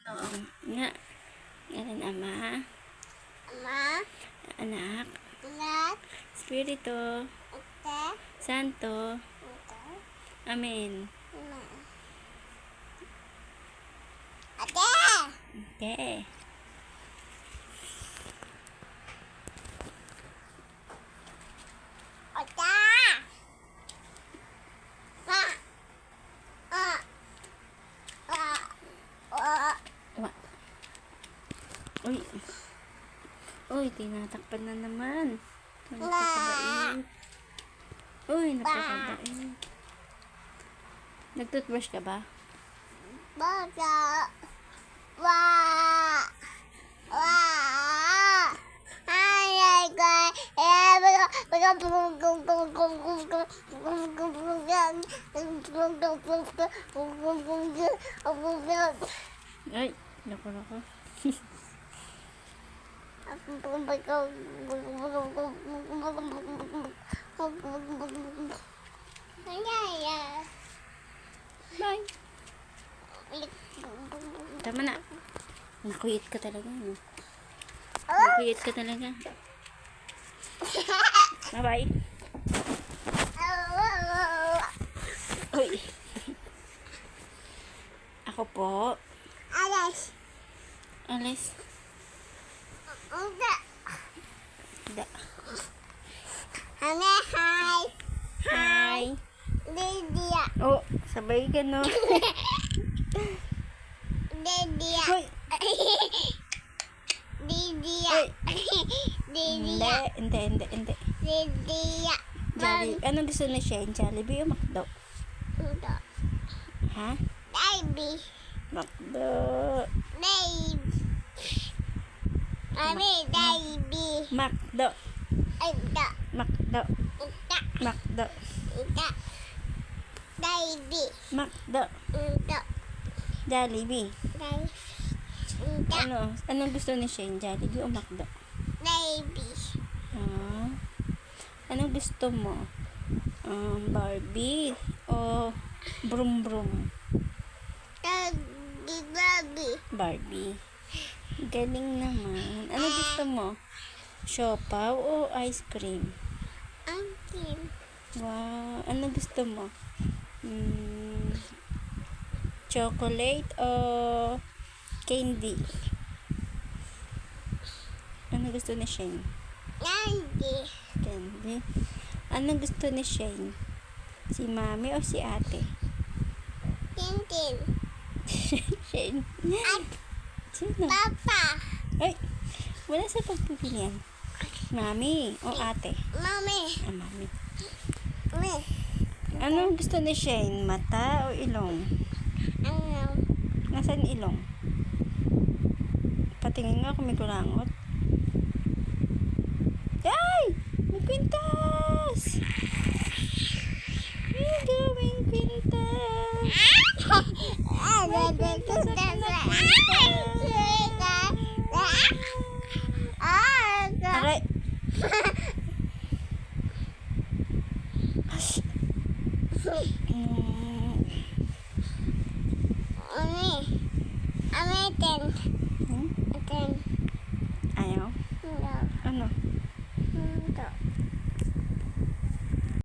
Oo. Nga. Ngalan Ama, Ama, Anak, Anak, Espiritu, Ate, Santo. Ate, Amen. Ama. Ate! Okay. Ate! Ma! Ah! Ah! Ah! Wa. Uy. Uy, tinatakpan na naman. Napakabait. Uy, napakabait. Nag-toothbrush ka ba? Bata! Wah! Wah! Ay, ay, ay, ay, Ay, naku. Bye. Tama na. Nakuyit ka talaga. No? Nakuyit ka talaga. Bye-bye. Uy. Ako po. Alas. Alis. Uda. Da. Hane, hi. Hi. Lydia. Oh, sabay ka no. Lydia. Hoy. Lydia. Lydia. Hindi. Lydia. Jollibee. Anong gusto na siya? Jollibee o McDo? Uda. Ha? Baby. McDo. Baby. Mami, baby. McDo. Uda. McDo. Uda. McDo. Uda. Baby. McDo. Uda. Jollibee. Baby. Uda. Anong gusto ni Shane? Jollibee o McDo? Baby. Ah. Anong gusto mo? Barbie o Brum Brum? Baby. Baby. Barbie. Galing naman. Ano gusto mo? Siopaw o ice cream? Auntie. Wow. Ano gusto mo? Chocolate o candy? Ano gusto ni Shane? Nandy. Candy. Ano gusto ni Shane? Si mami o si ate? Tintin. Shane. At Sino? Papa. Ay, wala sa pagpipilian. Mami o ate? Mommy. Mami. Me. Ano gusto ni Shane? Mata o ilong? Ano? Nasaan ilong? Patingin nga kung may kulangot. Ay! May kwintas! May gawing kwintas! Aray! Ami. Ami, ten.